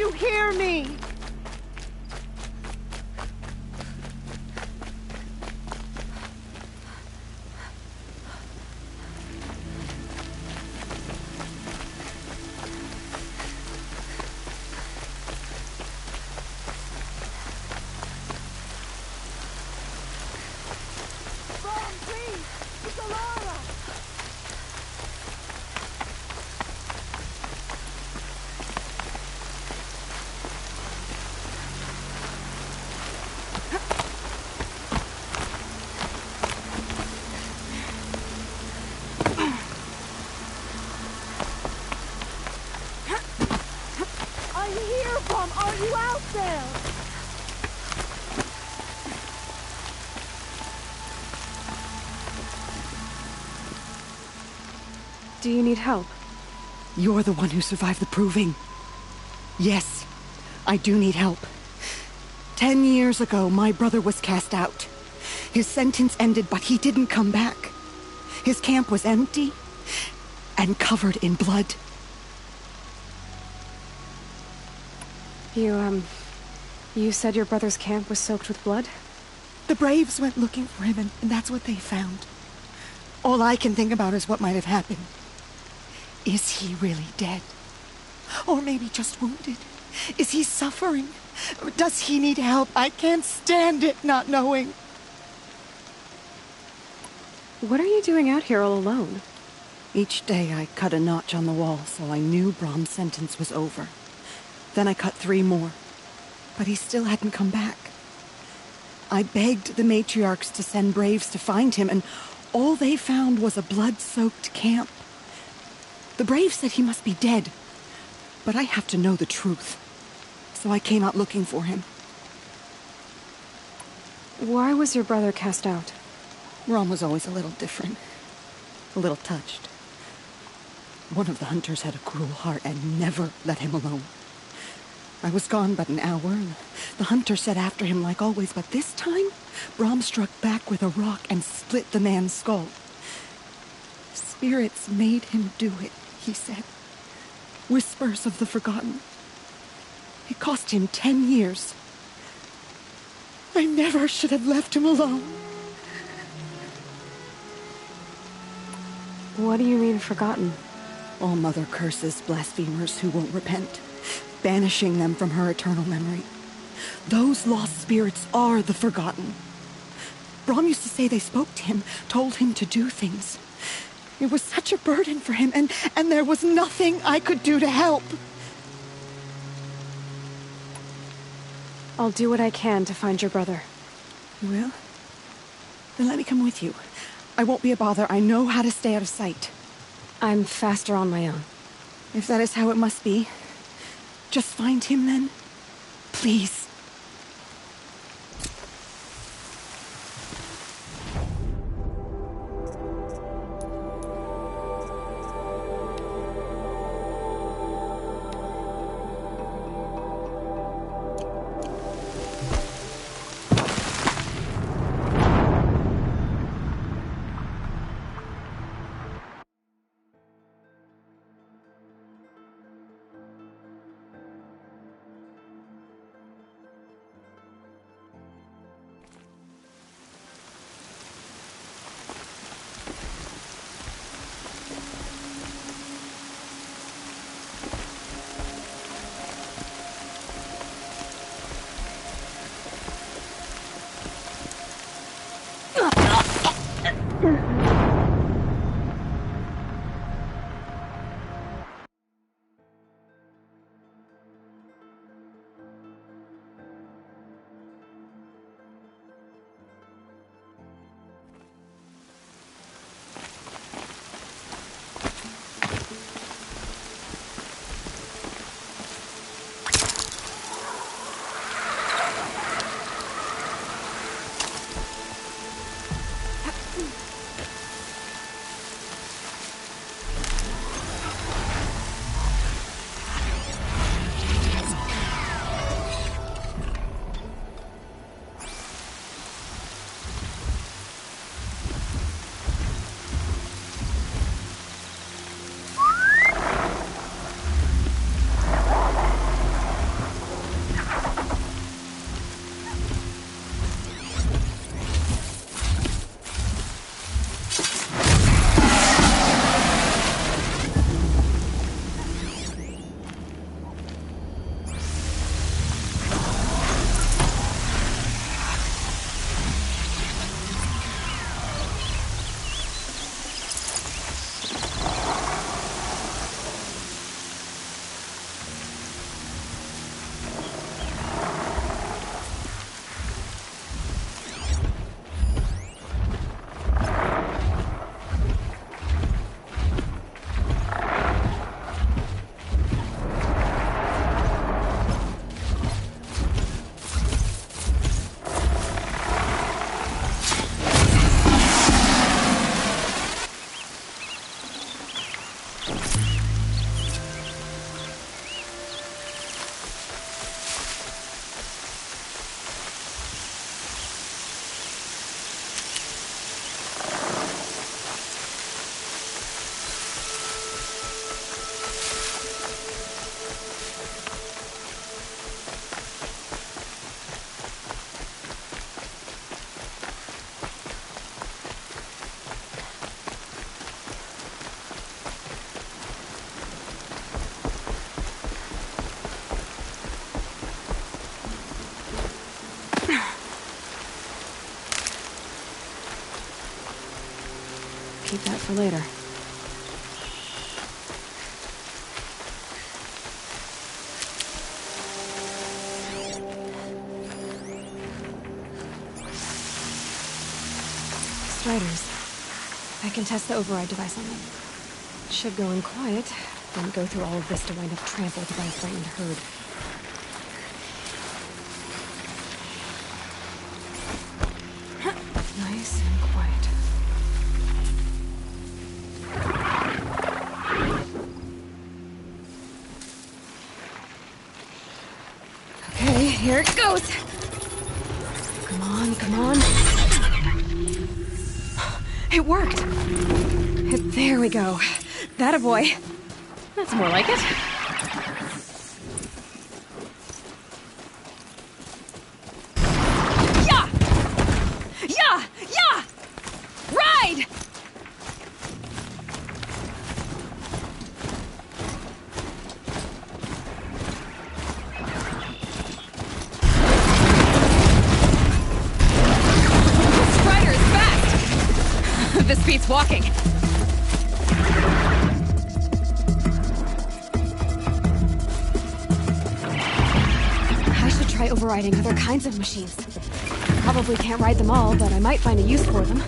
you hear me? Are you out there? Do you need help? You're the one who survived the proving. Yes, I do need help. 10 years ago, my brother was cast out. His sentence ended, but he didn't come back. His camp was empty and covered in blood. You said your brother's camp was soaked with blood? The Braves went looking for him, and that's what they found. All I can think about is what might have happened. Is he really dead? Or maybe just wounded? Is he suffering? Does he need help? I can't stand it not knowing. What are you doing out here all alone? Each day I cut a notch on the wall so I knew Brom's sentence was over. Then I cut 3 more. But he still hadn't come back. I begged the matriarchs to send Braves to find him, and all they found was a blood-soaked camp. The Braves said he must be dead, but I have to know the truth. So I came out looking for him. Why was your brother cast out? Brom was always a little different. A little touched. One of the hunters had a cruel heart and never let him alone. I was gone but an hour, and the hunter set after him like always, but this time, Brom struck back with a rock and split the man's skull. Spirits made him do it, he said. Whispers of the forgotten. It cost him 10 years. I never should have left him alone. What do you mean, forgotten? All Mother curses blasphemers who won't repent, banishing them from her eternal memory. Those lost spirits are the forgotten. Brom used to say they spoke to him, told him to do things. It was such a burden for him, and there was nothing I could do to help. I'll do what I can to find your brother. You will? Then let me come with you. I won't be a bother. I know how to stay out of sight. I'm faster on my own. If that is how it must be, just find him then. Please. keep that for later. Striders. I can test the override device on them. Should go in quiet, then go through all of this to wind up trampled by a frightened herd. Nice and quiet. Okay, here it goes! Come on, come on. It worked! There we go. That a boy. That's more like it. Yeah! Yeah! Yeah! Ride! Strider is fast! This beats walking. Try overriding other kinds of machines. Probably can't ride them all, but I might find a use for them.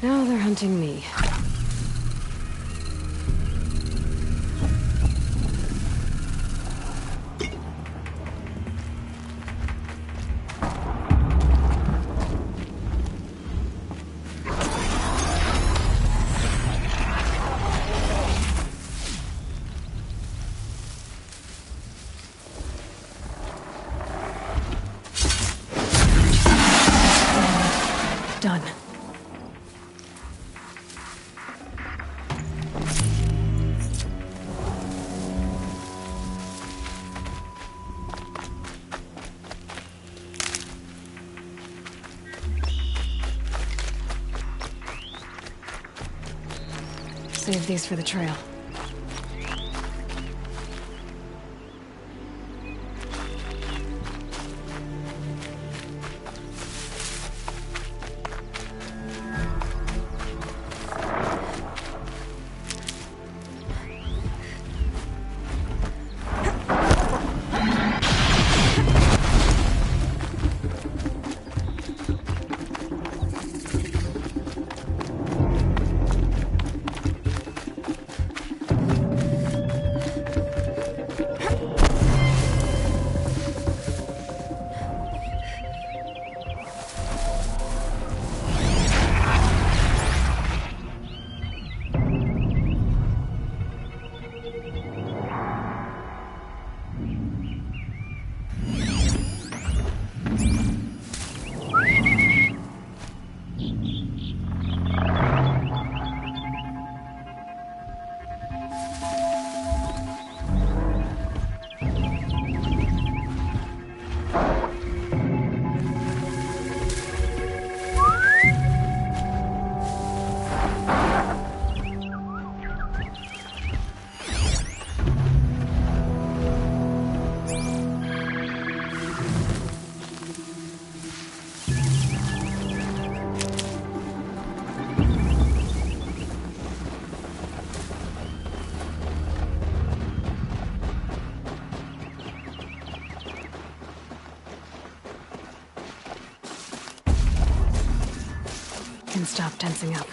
Now they're hunting me. Done. Save these for the trail. can stop tensing up.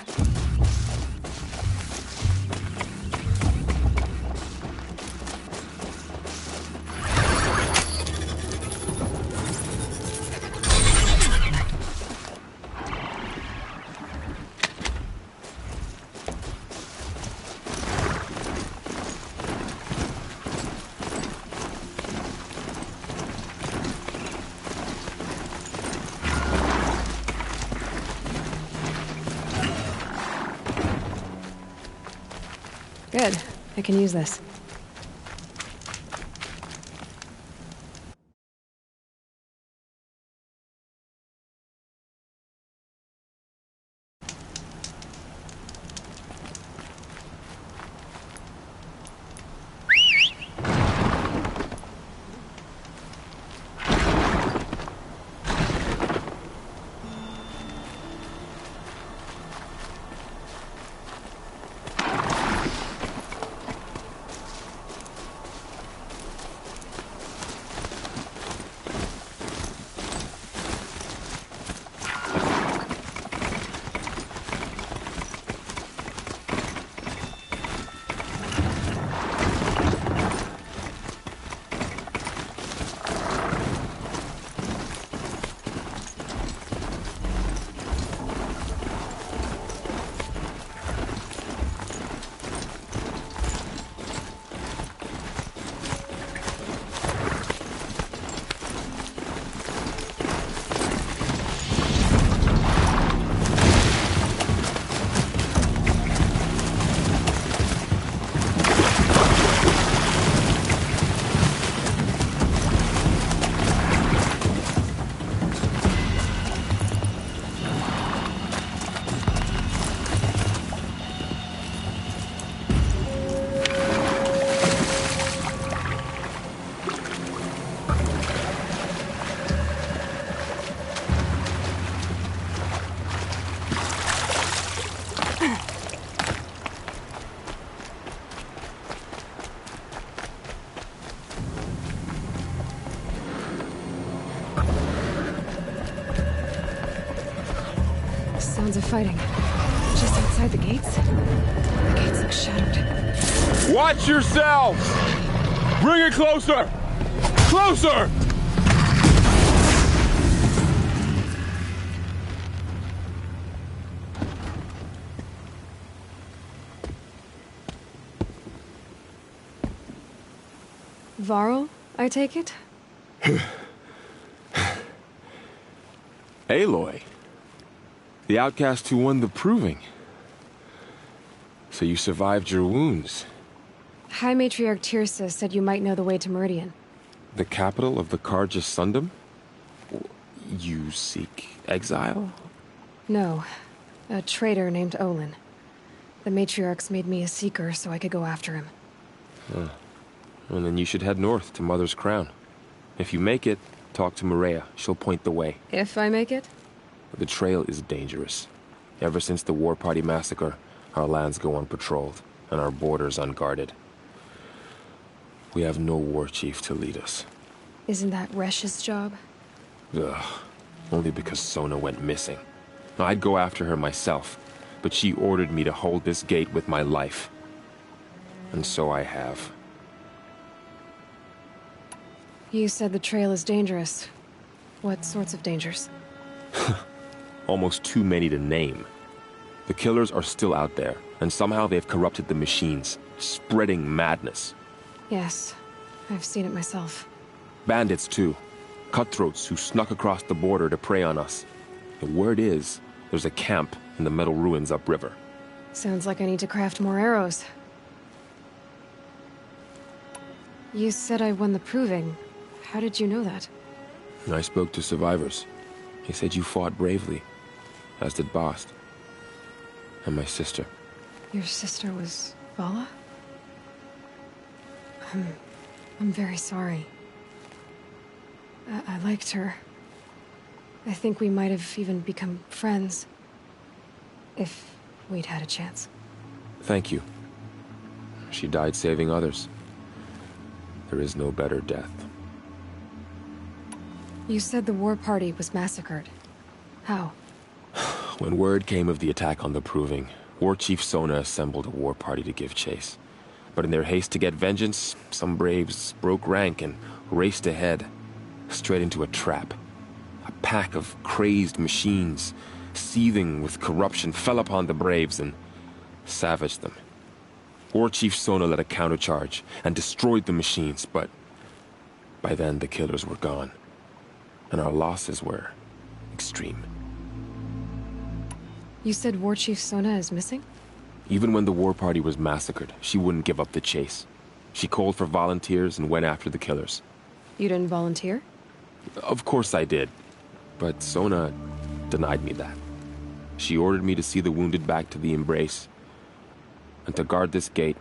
Good. I can use this. Sounds of fighting. Just outside the gates? The gates look shattered. Watch yourselves! Bring it closer! Closer! Varl, I take it? Aloy. The outcast who won the proving. So you survived your wounds. High Matriarch Tirsa said you might know the way to Meridian. The capital of the Carja Sundom? You seek exile? No. A traitor named Olin. The Matriarchs made me a seeker so I could go after him. Huh. Well, then you should head north to Mother's Crown. If you make it, talk to Maria. She'll point the way. If I make it? The trail is dangerous. Ever since the War Party massacre, our lands go unpatrolled, and our borders unguarded. We have no war chief to lead us. Isn't that Resh's job? Ugh. Only because Sona went missing. I'd go after her myself, but she ordered me to hold this gate with my life. And so I have. You said the trail is dangerous. What sorts of dangers? Almost too many to name. The killers are still out there, and somehow they've corrupted the machines, spreading madness. Yes, I've seen it myself. Bandits, too. Cutthroats who snuck across the border to prey on us. The word is, there's a camp in the metal ruins upriver. Sounds like I need to craft more arrows. You said I won the proving. How did you know that? I spoke to survivors. They said you fought bravely, as did Bast. And my sister. Your sister was Vala? I'm very sorry. I liked her. I think we might have even become friends. If we'd had a chance. Thank you. She died saving others. There is no better death. You said the war party was massacred. How? When word came of the attack on the Proving, War Chief Sona assembled a war party to give chase. But in their haste to get vengeance, some braves broke rank and raced ahead, straight into a trap. A pack of crazed machines, seething with corruption, fell upon the braves and savaged them. War Chief Sona led a countercharge and destroyed the machines, but by then the killers were gone, and our losses were extreme. You said War Chief Sona is missing? Even when the war party was massacred, she wouldn't give up the chase. She called for volunteers and went after the killers. You didn't volunteer? Of course I did, but Sona denied me that. She ordered me to see the wounded back to the Embrace, and to guard this gate,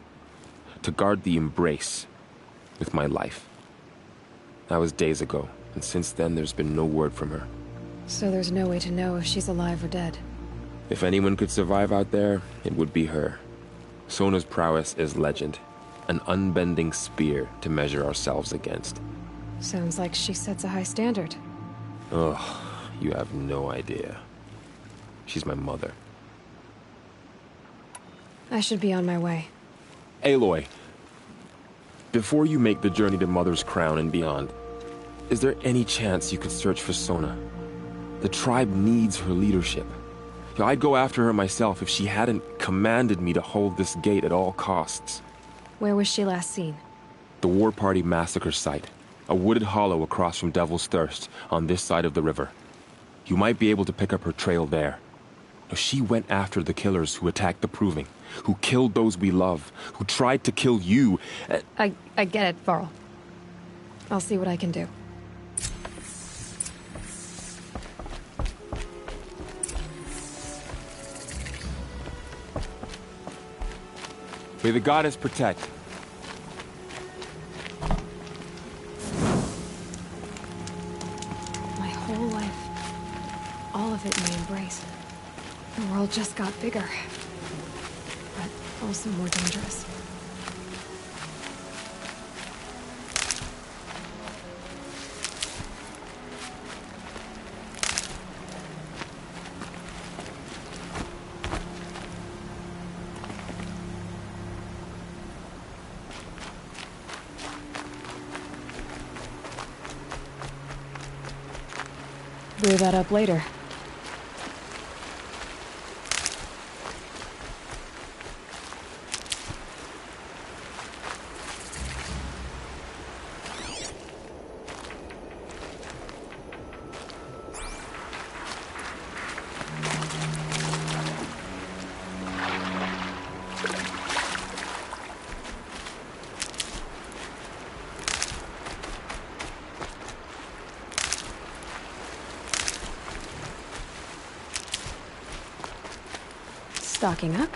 to guard the Embrace with my life. That was days ago, and since then there's been no word from her. So there's no way to know if she's alive or dead. If anyone could survive out there, it would be her. Sona's prowess is legend, an unbending spear to measure ourselves against. Sounds like she sets a high standard. Ugh, you have no idea. She's my mother. I should be on my way. Aloy, before you make the journey to Mother's Crown and beyond, is there any chance you could search for Sona? The tribe needs her leadership. I'd go after her myself if she hadn't commanded me to hold this gate at all costs. Where was she last seen? The War Party massacre site. A wooded hollow across from Devil's Thirst, on this side of the river. You might be able to pick up her trail there. Now, she went after the killers who attacked the Proving, who killed those we love, who tried to kill you. I get it, Varl. I'll see what I can do. May the goddess protect. My whole life, all of it in the Embrace. The world just got bigger, but also more dangerous. Blew that up later. Stocking up.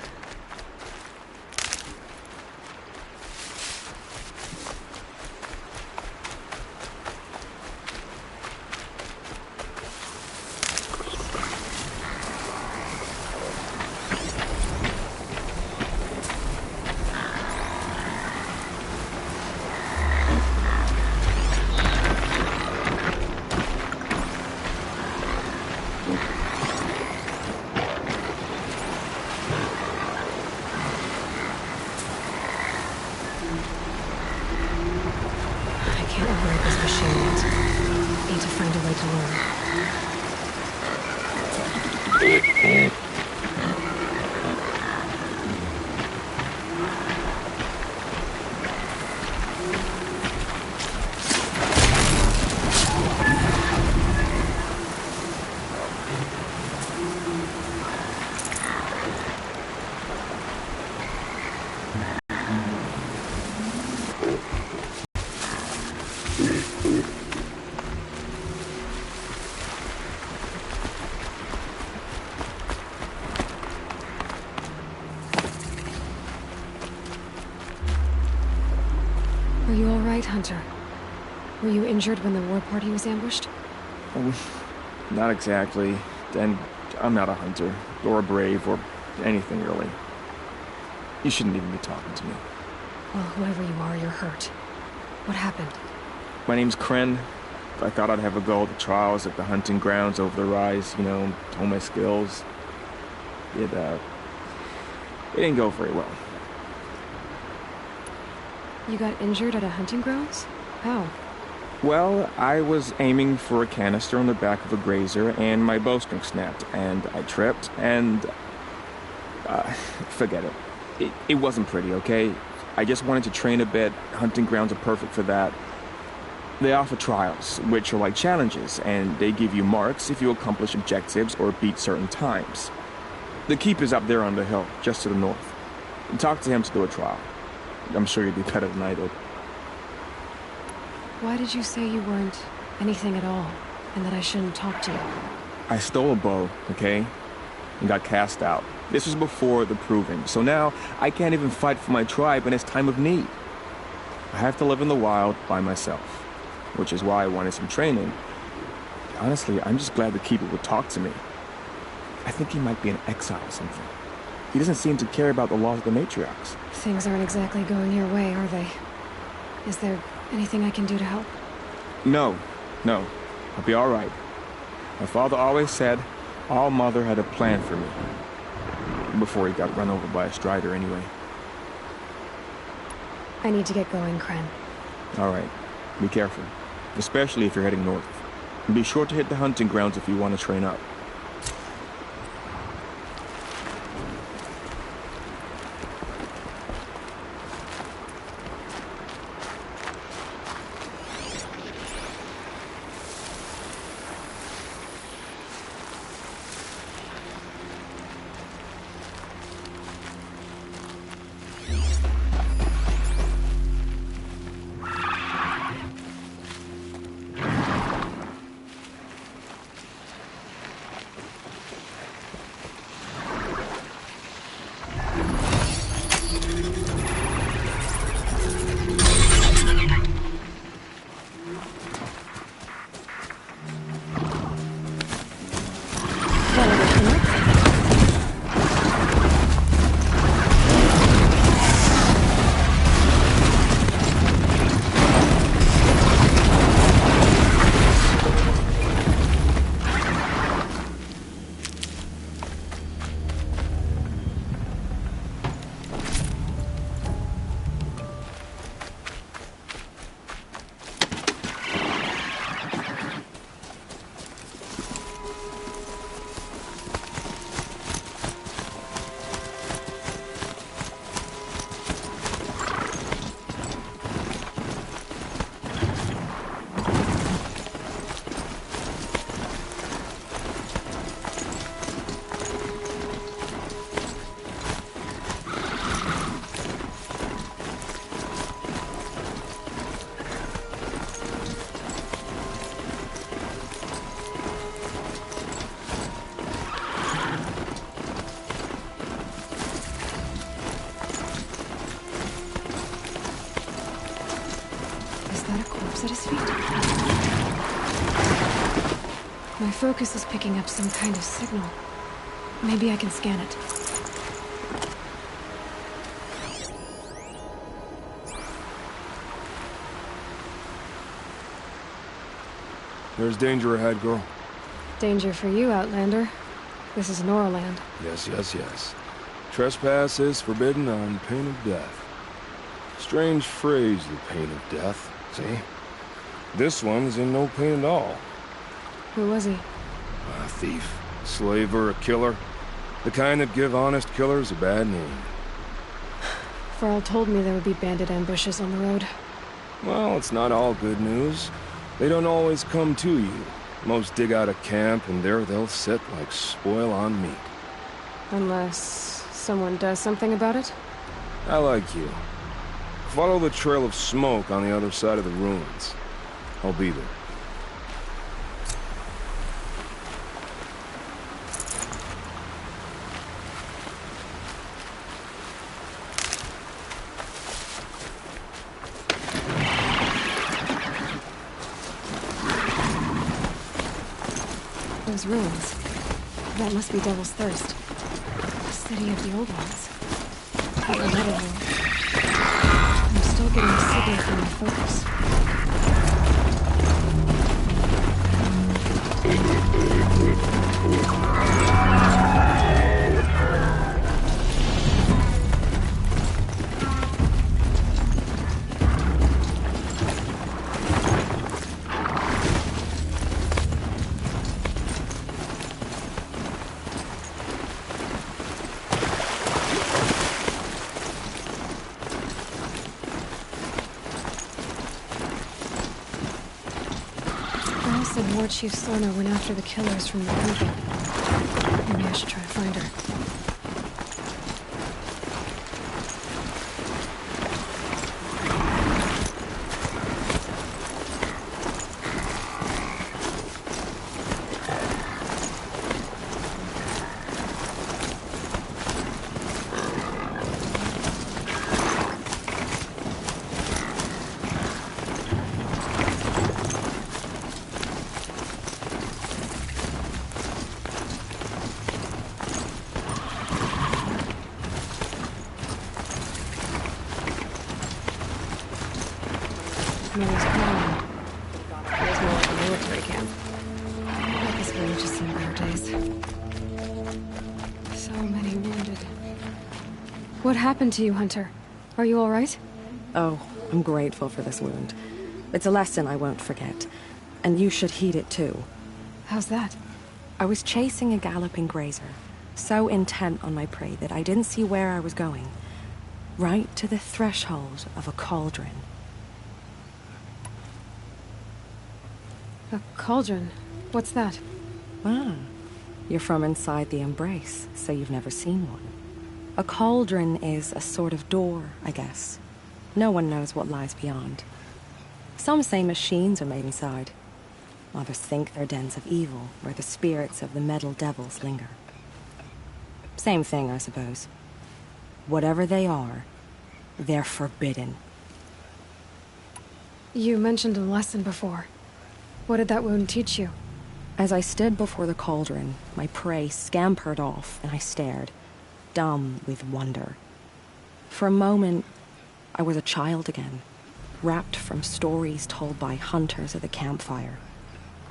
Are you all right, Hunter? Were you injured when the war party was ambushed? Not exactly. And I'm not a hunter, or a brave, or anything really. You shouldn't even be talking to me. Well, whoever you are, you're hurt. What happened? My name's Kren. I thought I'd have a go at the trials at the hunting grounds over the rise, you know, hone my skills. it didn't go very well. You got injured at a hunting grounds? How? Well, I was aiming for a canister on the back of a grazer, and my bowstring snapped, and I tripped, and... forget it. It wasn't pretty, okay? I just wanted to train a bit. Hunting grounds are perfect for that. They offer trials, which are like challenges, and they give you marks if you accomplish objectives or beat certain times. The keep is up there on the hill, just to the north. Talk to him to do a trial. I'm sure you'd do better than I did. Why did you say you weren't anything at all, and that I shouldn't talk to you? I stole a bow, okay? And got cast out. This was before the proving, so now I can't even fight for my tribe in its time of need. I have to live in the wild by myself, which is why I wanted some training. Honestly, I'm just glad the Keeper would talk to me. I think he might be in exile or something. He doesn't seem to care about the laws of the matriarchs. Things aren't exactly going your way, are they? Is there anything I can do to help? No. I'll be all right. My father always said All Mother had a plan for me. Before he got run over by a strider, anyway. I need to get going, Kren. All right. Be careful. Especially if you're heading north. And be sure to hit the hunting grounds if you want to train up. At his feet. My focus is picking up some kind of signal. Maybe I can scan it. There's danger ahead, girl. Danger for you, Outlander. This is Noraland. Yes. Trespass is forbidden on pain of death. Strange phrase, the pain of death. See? This one's in no pain at all. Who was he? A thief, slaver, a killer. The kind that give honest killers a bad name. Farrell told me there would be bandit ambushes on the road. Well, it's not all good news. They don't always come to you. Most dig out a camp, and there they'll sit like spoil on meat. Unless someone does something about it? I like you. Follow the trail of smoke on the other side of the ruins. I'll be there. Those ruins. That must be Devil's Thirst. The city of the old ones. Another room. I'm still getting a signal from my focus. said War Chief Sona went after the killers from the Proving. Maybe I should try to find her. Millie's Crown. Feels more like a military camp. I bet this village has seen better days. So many wounded. What happened to you, Hunter? Are you all right? Oh, I'm grateful for this wound. It's a lesson I won't forget. And you should heed it too. How's that? I was chasing a galloping grazer, so intent on my prey that I didn't see where I was going. Right to the threshold of a cauldron. A cauldron? What's that? Ah, you're from inside the Embrace, so you've never seen one. A cauldron is a sort of door, I guess. No one knows what lies beyond. Some say machines are made inside. Others think they're dens of evil, where the spirits of the metal devils linger. Same thing, I suppose. Whatever they are, they're forbidden. You mentioned a lesson before. What did that wound teach you? As I stood before the cauldron, my prey scampered off, and I stared, dumb with wonder. For a moment, I was a child again, wrapped from stories told by hunters at the campfire.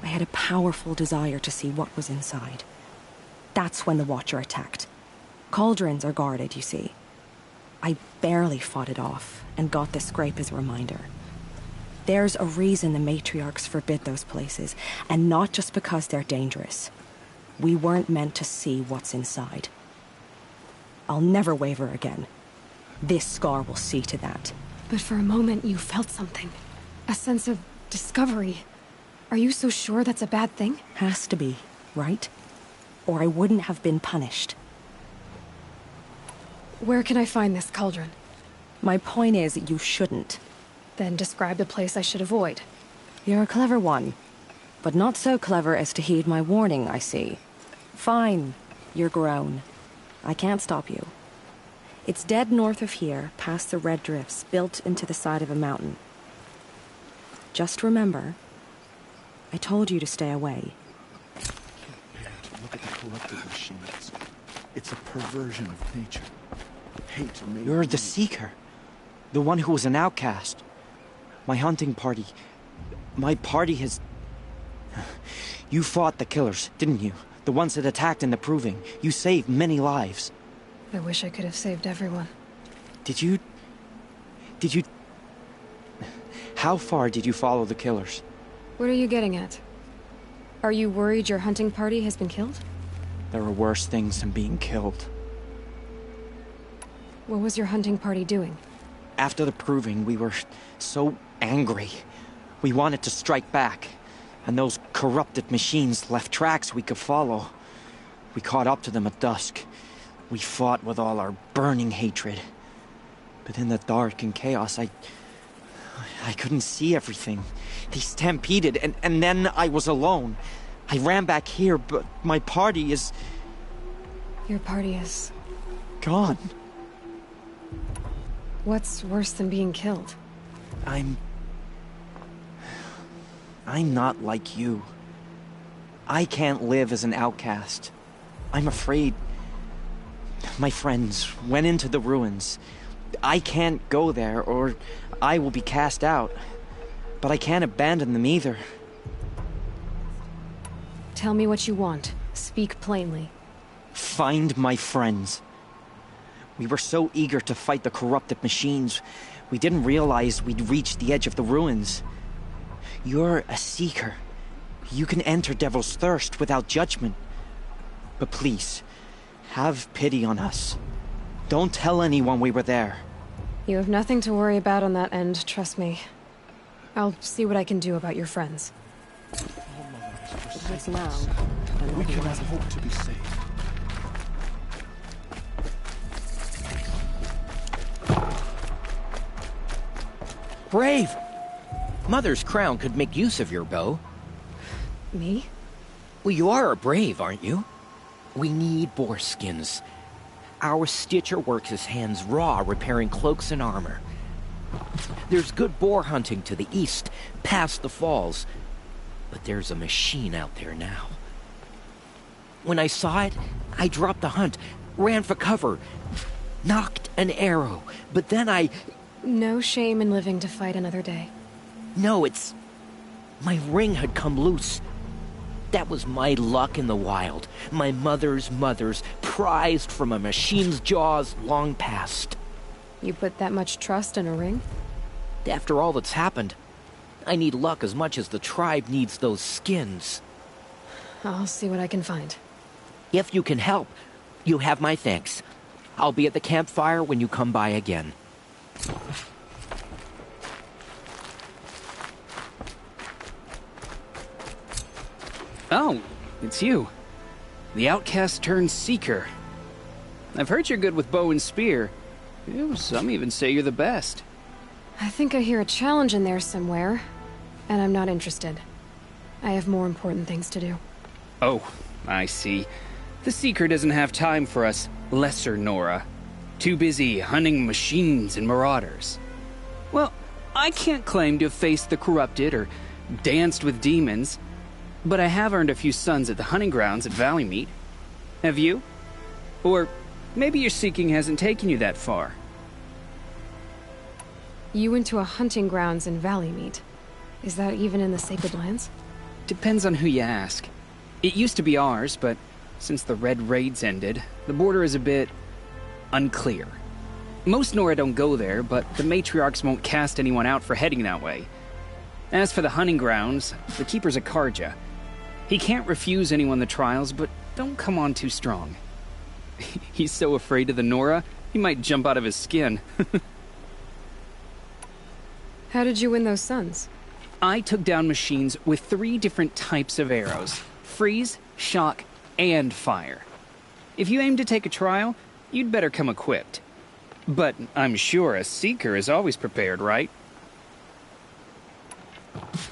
I had a powerful desire to see what was inside. That's when the Watcher attacked. Cauldrons are guarded, you see. I barely fought it off, and got this scrape as a reminder. There's a reason the matriarchs forbid those places, and not just because they're dangerous. We weren't meant to see what's inside. I'll never waver again. This scar will see to that. But for a moment you felt something. A sense of discovery. Are you so sure that's a bad thing? Has to be, right? Or I wouldn't have been punished. Where can I find this cauldron? My point is, you shouldn't. Then describe the place I should avoid. You're a clever one. But not so clever as to heed my warning, I see. Fine. You're grown. I can't stop you. It's dead north of here, past the red drifts, built into the side of a mountain. Just remember, I told you to stay away. Look at the corrupted machines. It's a perversion of nature. Hate made You're the me- Seeker. The one who was an outcast. My hunting party. My party has... You fought the killers, didn't you? The ones that attacked in the Proving. You saved many lives. I wish I could have saved everyone. Did you... How far did you follow the killers? What are you getting at? Are you worried your hunting party has been killed? There are worse things than being killed. What was your hunting party doing? After the Proving, we were so angry. We wanted to strike back. And those corrupted machines left tracks we could follow. We caught up to them at dusk. We fought with all our burning hatred. But in the dark and chaos, I couldn't see everything. They stampeded, and then I was alone. I ran back here, but my party is... Your party is... gone. What's worse than being killed? I'm not like you. I can't live as an outcast. I'm afraid... My friends went into the ruins. I can't go there, or I will be cast out. But I can't abandon them either. Tell me what you want. Speak plainly. Find my friends. We were so eager to fight the corrupted machines, we didn't realize we'd reached the edge of the ruins. You're a Seeker. You can enter Devil's Thirst without judgment. But please, have pity on us. Don't tell anyone we were there. You have nothing to worry about on that end, trust me. I'll see what I can do about your friends. All Mother has If it's forsaken now, us. then We all the cannot rest of hope to be saved. Brave! Mother's crown could make use of your bow. Me? Well, you are a brave, aren't you? We need boar skins. Our stitcher works his hands raw repairing cloaks and armor. There's good boar hunting to the east, past the falls. But there's a machine out there now. When I saw it, I dropped the hunt, ran for cover, knocked an arrow, but then I... No shame in living to fight another day. No, it's... My ring had come loose. That was my luck in the wild. My mother's prized from a machine's jaws long past. You put that much trust in a ring? After all that's happened, I need luck as much as the tribe needs those skins. I'll see what I can find. If you can help, you have my thanks. I'll be at the campfire when you come by again. Oh, it's you. The outcast turned seeker. I've heard you're good with bow and spear. Ew, some even say you're the best. I think I hear a challenge in there somewhere, and I'm not interested. I have more important things to do. Oh, I see. The Seeker doesn't have time for us lesser Nora. Too busy hunting machines and marauders. Well, I can't claim to have faced the corrupted or danced with demons, but I have earned a few sons at the hunting grounds at Valleymeet. Have you? Or maybe your seeking hasn't taken you that far. You went to a hunting grounds in Valleymeet. Is that even in the Sacred Lands? Depends on who you ask. It used to be ours, but since the Red Raids ended, the border is a bit unclear. Most Nora don't go there, but the matriarchs won't cast anyone out for heading that way. As for the hunting grounds, the keeper's a Karja. He can't refuse anyone the trials, but don't come on too strong. He's so afraid of the Nora, he might jump out of his skin. How did you win those sons? I took down machines with 3 different types of arrows: freeze, shock, and fire. If you aim to take a trial, you'd better come equipped. But I'm sure a seeker is always prepared, right?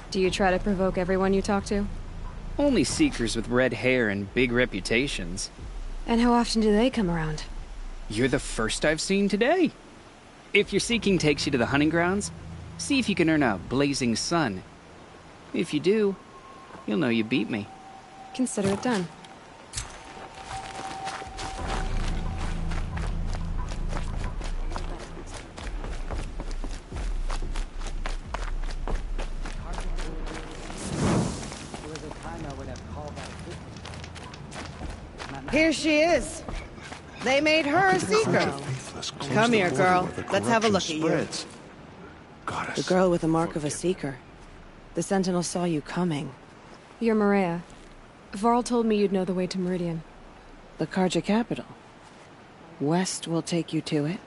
Do you try to provoke everyone you talk to? Only seekers with red hair and big reputations. And how often do they come around? You're the first I've seen today. If your seeking takes you to the hunting grounds, see if you can earn a blazing sun. If you do, you'll know you beat me. Consider it done. Here she is. They made her a seeker. Come here, girl. Let's have a look at you. The girl with the mark of a seeker. The Sentinel saw you coming. You're Maria. Varl told me you'd know the way to Meridian. The Karja capital. West will take you to it,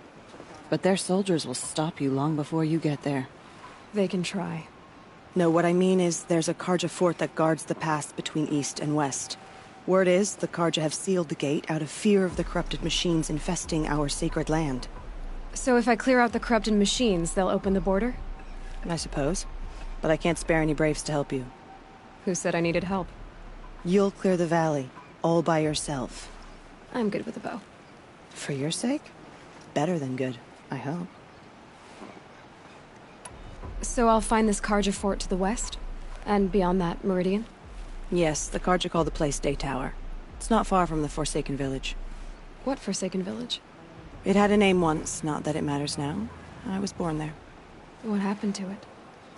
but their soldiers will stop you long before you get there. They can try. No, what I mean is there's a Karja fort that guards the pass between east and west. Word is the Karja have sealed the gate out of fear of the corrupted machines infesting our sacred land. So if I clear out the corrupted machines, they'll open the border? I suppose. But I can't spare any braves to help you. Who said I needed help? You'll clear the valley, all by yourself. I'm good with a bow. For your sake? Better than good, I hope. So I'll find this Karja fort to the west? And beyond that, Meridian? Yes, the Karja call the place Day Tower. It's not far from the Forsaken Village. What Forsaken Village? It had a name once, not that it matters now. I was born there. What happened to it?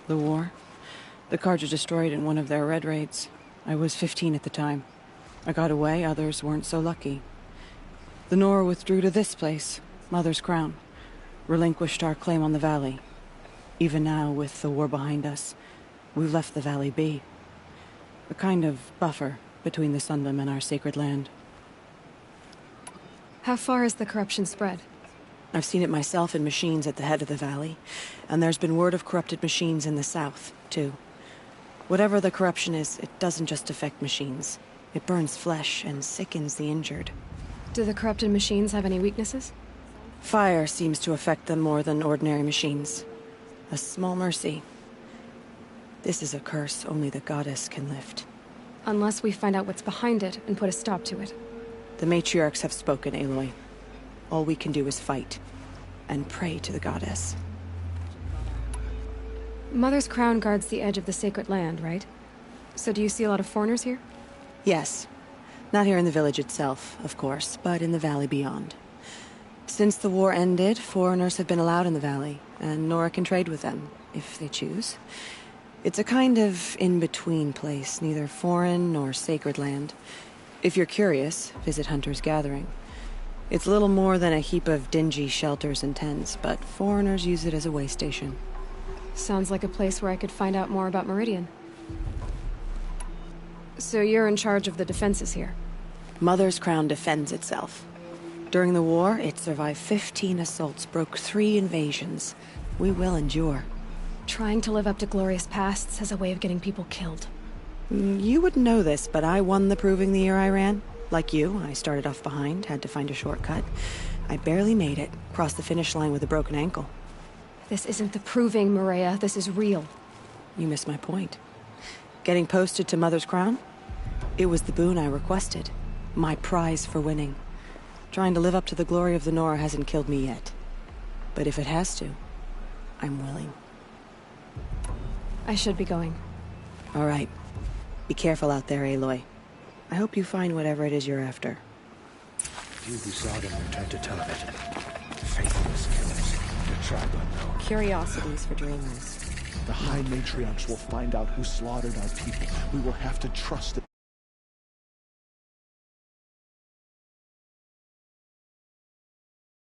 The war. The Karja destroyed in one of their red raids. I was 15 at the time. I got away, others weren't so lucky. The Nora withdrew to this place, Mother's Crown. Relinquished our claim on the valley. Even now, with the war behind us, we've left the valley be. A kind of buffer between the Sundom and our sacred land. How far has the corruption spread? I've seen it myself in machines at the head of the valley, and there's been word of corrupted machines in the south, too. Whatever the corruption is, it doesn't just affect machines. It burns flesh and sickens the injured. Do the corrupted machines have any weaknesses? Fire seems to affect them more than ordinary machines. A small mercy. This is a curse only the goddess can lift. Unless we find out what's behind it and put a stop to it. The matriarchs have spoken, Aloy. All we can do is fight. And pray to the goddess. Mother's crown guards the edge of the sacred land, right? So do you see a lot of foreigners here? Yes. Not here in the village itself, of course, but in the valley beyond. Since the war ended, foreigners have been allowed in the valley, and Nora can trade with them, if they choose. It's a kind of in-between place, neither foreign nor sacred land. If you're curious, visit Hunter's Gathering. It's little more than a heap of dingy shelters and tents, but foreigners use it as a way station. Sounds like a place where I could find out more about Meridian. So you're in charge of the defenses here? Mother's Crown defends itself. During the war, it survived 15 assaults, broke 3 invasions. We will endure. Trying to live up to glorious pasts has a way of getting people killed. You wouldn't know this, but I won the proving the year I ran. Like you, I started off behind, had to find a shortcut. I barely made it, crossed the finish line with a broken ankle. This isn't the proving, Maria. This is real. You missed my point. Getting posted to Mother's Crown? It was the boon I requested. My prize for winning. Trying to live up to the glory of the Nora hasn't killed me yet. But if it has to, I'm willing. I should be going. All right. Be careful out there, Aloy. I hope you find whatever it is you're after. Few who saw them returned to tell of it. Faithless killers. The tribe unknown. Curiosities for dreamers. The High Matriarchs will find out who slaughtered our people. We will have to trust that